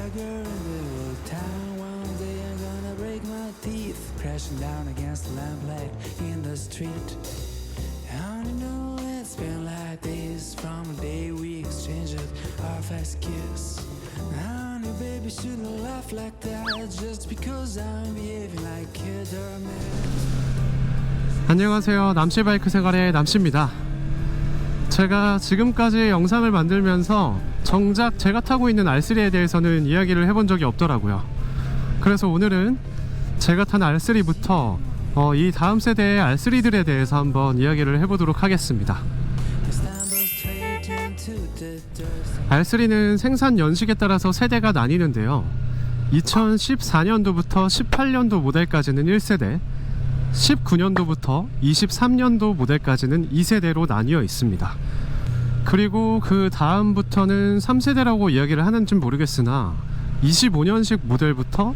beggar in the old town. One day I'm gonna break my teeth, crashing down against the lamplight in the street. I only know it's been like this from the day we exchanged our first kiss. Honey, baby, shouldn't laugh like that just because I'm behaving like a doormat. 안녕하세요. 남씨바이크 생활의 남씨입니다. 제가 지금까지 영상을 만들면서 정작 제가 타고 있는 R3에 대해서는 이야기를 해본 적이 없더라고요. 그래서 오늘은 제가 탄 R3부터 이 다음 세대의 R3들에 대해서 한번 이야기를 해보도록 하겠습니다. R3는 생산 연식에 따라서 세대가 나뉘는데요. 2014년도부터 18년도 모델까지는 1세대, 19년도부터 23년도 모델까지는 2세대로 나뉘어 있습니다. 그리고 그 다음부터는 3세대라고 이야기를 하는지 모르겠으나 25년식 모델부터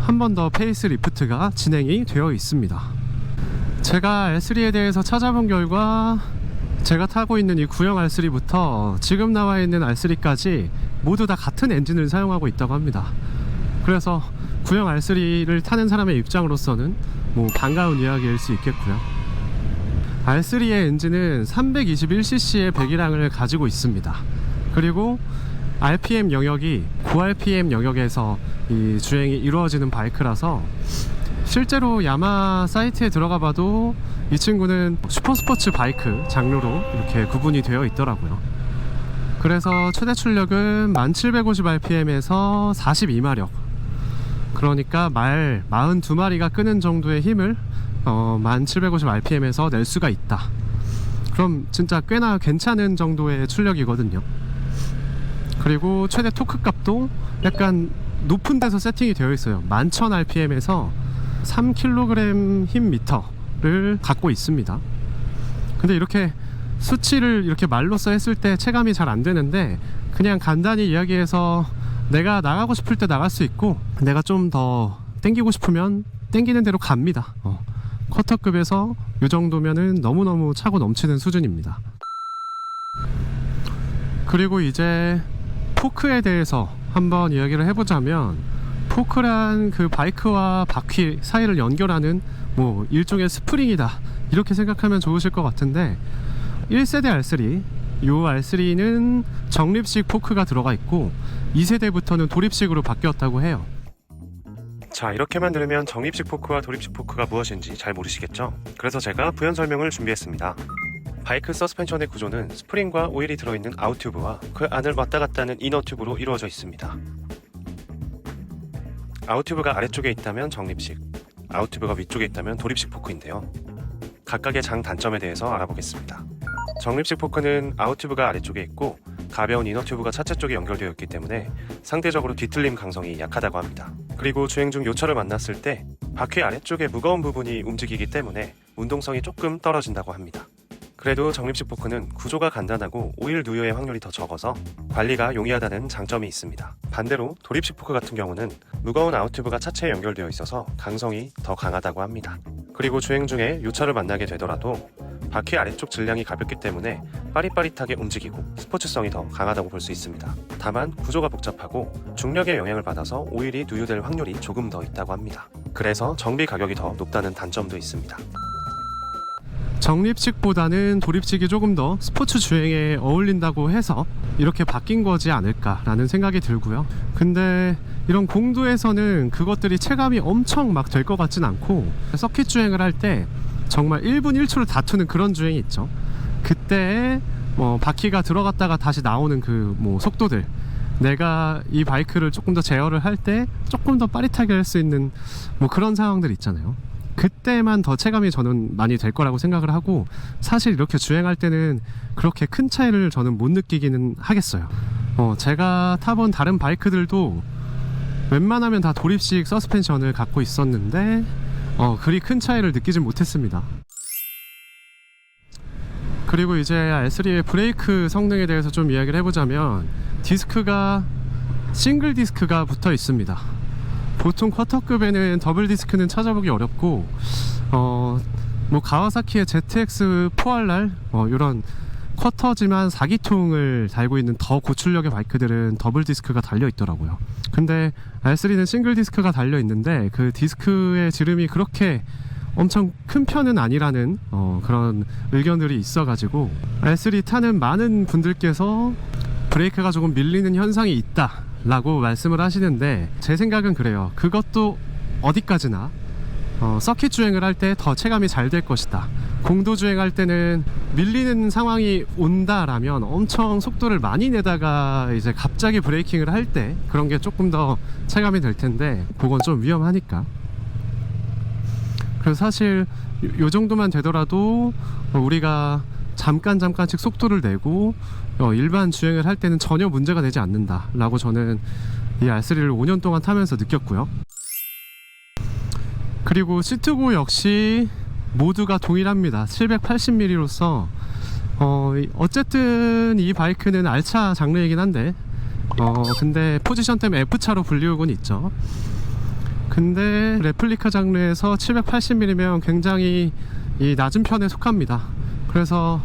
한 번 더 페이스리프트가 진행이 되어 있습니다. 제가 R3에 대해서 찾아본 결과 제가 타고 있는 이 구형 R3부터 지금 나와 있는 R3까지 모두 다 같은 엔진을 사용하고 있다고 합니다. 그래서 구형 R3를 타는 사람의 입장으로서는 반가운 이야기일 수 있겠고요. R3의 엔진은 321cc의 배기량을 가지고 있습니다. 그리고 RPM 영역이 고RPM 영역에서 이 주행이 이루어지는 바이크라서 실제로 야마 사이트에 들어가 봐도 이 친구는 슈퍼스포츠 바이크 장르로 이렇게 구분이 되어 있더라고요. 그래서 최대 출력은 1750rpm에서 42마력, 그러니까 말 42마리가 끄는 정도의 힘을 1750rpm에서 낼 수가 있다. 그럼 진짜 꽤나 괜찮은 정도의 출력이거든요. 그리고 최대 토크 값도 약간 높은 데서 세팅이 되어 있어요. 11,000rpm에서 3kg 힘미터를 갖고 있습니다. 근데 이렇게 수치를 이렇게 말로써 했을 때 체감이 잘 안 되는데, 그냥 간단히 이야기해서 내가 나가고 싶을 때 나갈 수 있고, 내가 좀 더 땡기고 싶으면 땡기는 대로 갑니다. 쿼터급에서 이 정도면은 너무너무 차고 넘치는 수준입니다. 그리고 이제 포크에 대해서 한번 이야기를 해보자면, 포크란 그 바이크와 바퀴 사이를 연결하는 일종의 스프링이다, 이렇게 생각하면 좋으실 것 같은데, 1세대 R3, 이 R3는 정립식 포크가 들어가 있고 2세대부터는 도립식으로 바뀌었다고 해요. 자, 이렇게만 들으면 정립식 포크와 도립식 포크가 무엇인지 잘 모르시겠죠? 그래서 제가 부연 설명을 준비했습니다. 바이크 서스펜션의 구조는 스프링과 오일이 들어있는 아웃튜브와 그 안을 왔다 갔다 하는 이너튜브로 이루어져 있습니다. 아웃튜브가 아래쪽에 있다면 정립식, 아웃튜브가 위쪽에 있다면 도립식 포크인데요. 각각의 장단점에 대해서 알아보겠습니다. 정립식 포크는 아웃튜브가 아래쪽에 있고 가벼운 이너튜브가 차체 쪽에 연결되어 있기 때문에 상대적으로 뒤틀림 강성이 약하다고 합니다. 그리고 주행 중 요철을 만났을 때 바퀴 아래쪽에 무거운 부분이 움직이기 때문에 운동성이 조금 떨어진다고 합니다. 그래도 정립식 포크는 구조가 간단하고 오일 누유의 확률이 더 적어서 관리가 용이하다는 장점이 있습니다. 반대로 도립식 포크 같은 경우는 무거운 아웃튜브가 차체에 연결되어 있어서 강성이 더 강하다고 합니다. 그리고 주행 중에 요철을 만나게 되더라도 바퀴 아래쪽 질량이 가볍기 때문에 빠릿빠릿하게 움직이고 스포츠성이 더 강하다고 볼 수 있습니다. 다만 구조가 복잡하고 중력의 영향을 받아서 오일이 누유될 확률이 조금 더 있다고 합니다. 그래서 정비 가격이 더 높다는 단점도 있습니다. 정립식보다는 도립식이 조금 더 스포츠 주행에 어울린다고 해서 이렇게 바뀐 거지 않을까라는 생각이 들고요. 근데 이런 공도에서는 그것들이 체감이 엄청 막 될 것 같진 않고, 서킷 주행을 할 때 정말 1분 1초를 다투는 그런 주행이 있죠. 그때 바퀴가 들어갔다가 다시 나오는 그 속도들, 내가 이 바이크를 조금 더 제어를 할 때 조금 더 빠릿하게 할 수 있는 그런 상황들 있잖아요. 그때만 더 체감이 저는 많이 될 거라고 생각을 하고, 사실 이렇게 주행할 때는 그렇게 큰 차이를 저는 못 느끼기는 하겠어요. 제가 타본 다른 바이크들도 웬만하면 다 도립식 서스펜션을 갖고 있었는데 그리 큰 차이를 느끼진 못했습니다. 그리고 이제 R3의 브레이크 성능에 대해서 좀 이야기를 해보자면, 디스크가 싱글 디스크가 붙어 있습니다. 보통 쿼터급에는 더블 디스크는 찾아보기 어렵고, 가와사키의 ZX4RR 이런 쿼터지만 4기통을 달고 있는 더 고출력의 바이크들은 더블 디스크가 달려 있더라고요. 근데 R3는 싱글 디스크가 달려 있는데 그 디스크의 지름이 그렇게 엄청 큰 편은 아니라는 그런 의견들이 있어가지고 R3 타는 많은 분들께서 브레이크가 조금 밀리는 현상이 있다 라고 말씀을 하시는데, 제 생각은 그래요. 그것도 어디까지나 서킷 주행을 할 때 더 체감이 잘 될 것이다. 공도 주행할 때는 밀리는 상황이 온다라면 엄청 속도를 많이 내다가 이제 갑자기 브레이킹을 할 때 그런 게 조금 더 체감이 될 텐데, 그건 좀 위험하니까. 그래서 사실 요 정도만 되더라도 우리가 잠깐씩 속도를 내고 일반 주행을 할 때는 전혀 문제가 되지 않는다 라고 저는 이 R3를 5년 동안 타면서 느꼈고요. 그리고 시트고 역시 모두가 동일합니다. 780mm로서 어쨌든 이 바이크는 R차 장르이긴 한데 근데 포지션 때문에 F차로 불리우곤 있죠. 근데 레플리카 장르에서 780mm면 굉장히 이 낮은 편에 속합니다. 그래서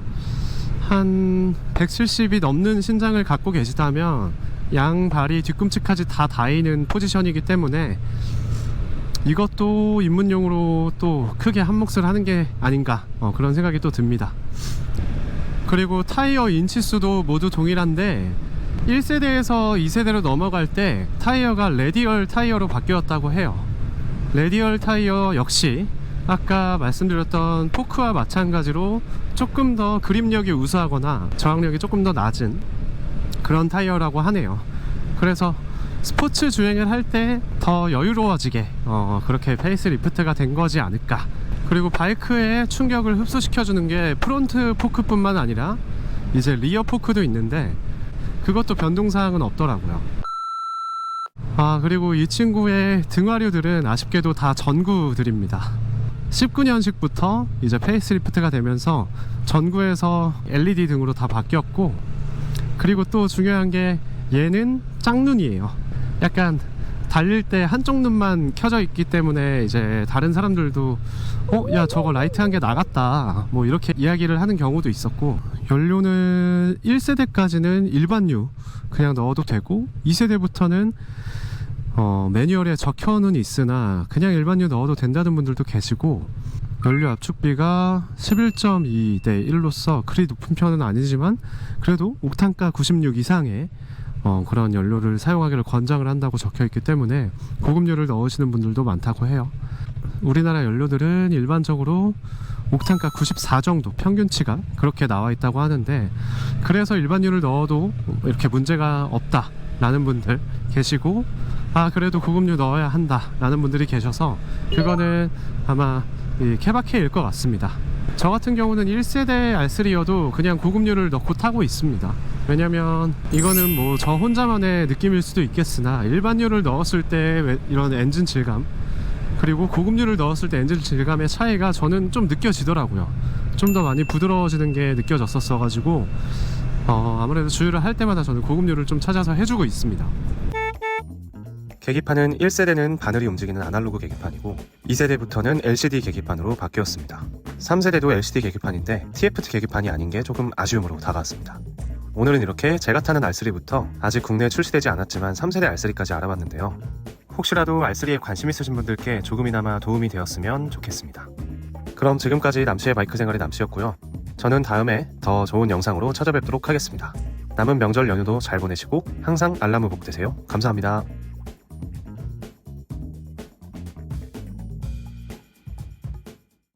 한 170이 넘는 신장을 갖고 계시다면 양발이 뒤꿈치까지 다 닿이는 포지션이기 때문에 이것도 입문용으로 또 크게 한몫을 하는 게 아닌가 그런 생각이 또 듭니다. 그리고 타이어 인치수도 모두 동일한데 1세대에서 2세대로 넘어갈 때 타이어가 레디얼 타이어로 바뀌었다고 해요. 레디얼 타이어 역시 아까 말씀드렸던 포크와 마찬가지로 조금 더 그립력이 우수하거나 저항력이 조금 더 낮은 그런 타이어라고 하네요. 그래서 스포츠 주행을 할 때 더 여유로워지게 그렇게 페이스 리프트가 된 거지 않을까. 그리고 바이크의 충격을 흡수시켜주는 게 프론트 포크뿐만 아니라 이제 리어 포크도 있는데 그것도 변동사항은 없더라고요. 그리고 이 친구의 등화류들은 아쉽게도 다 전구들입니다. 19년식부터 이제 페이스리프트가 되면서 전구에서 LED 등으로 다 바뀌었고, 그리고 또 중요한 게 얘는 짝눈이에요. 약간 달릴 때 한쪽 눈만 켜져 있기 때문에 이제 다른 사람들도 야 저거 라이트 한 개 나갔다 뭐 이렇게 이야기를 하는 경우도 있었고, 연료는 1세대까지는 일반유 그냥 넣어도 되고 2세대부터는 매뉴얼에 적혀는 있으나 그냥 일반유 넣어도 된다는 분들도 계시고, 연료 압축비가 11.2 대 1로서 그리 높은 편은 아니지만 그래도 옥탄가 96 이상의 그런 연료를 사용하기를 권장을 한다고 적혀있기 때문에 고급유를 넣으시는 분들도 많다고 해요. 우리나라 연료들은 일반적으로 옥탄가 94 정도 평균치가 그렇게 나와 있다고 하는데, 그래서 일반유를 넣어도 이렇게 문제가 없다 라는 분들 계시고, 그래도 고급유 넣어야 한다 라는 분들이 계셔서 그거는 아마 케바케일 것 같습니다. 저 같은 경우는 1세대 R3여도 그냥 고급유를 넣고 타고 있습니다. 왜냐면 이거는 뭐 저 혼자만의 느낌일 수도 있겠으나 일반유를 넣었을 때 이런 엔진 질감, 그리고 고급유를 넣었을 때 엔진 질감의 차이가 저는 좀 느껴지더라고요. 좀 더 많이 부드러워지는 게 느껴졌었어 가지고 아무래도 주유를 할 때마다 저는 고급유를 좀 찾아서 해주고 있습니다. 계기판은 1세대는 바늘이 움직이는 아날로그 계기판이고 2세대부터는 LCD 계기판으로 바뀌었습니다. 3세대도 LCD 계기판인데 TFT 계기판이 아닌 게 조금 아쉬움으로 다가왔습니다. 오늘은 이렇게 제가 타는 R3부터 아직 국내에 출시되지 않았지만 3세대 R3까지 알아봤는데요. 혹시라도 R3에 관심 있으신 분들께 조금이나마 도움이 되었으면 좋겠습니다. 그럼 지금까지 남씨의 바이크 생활의 남씨였고요. 저는 다음에 더 좋은 영상으로 찾아뵙도록 하겠습니다. 남은 명절 연휴도 잘 보내시고 항상 알람 후복 되세요. 감사합니다.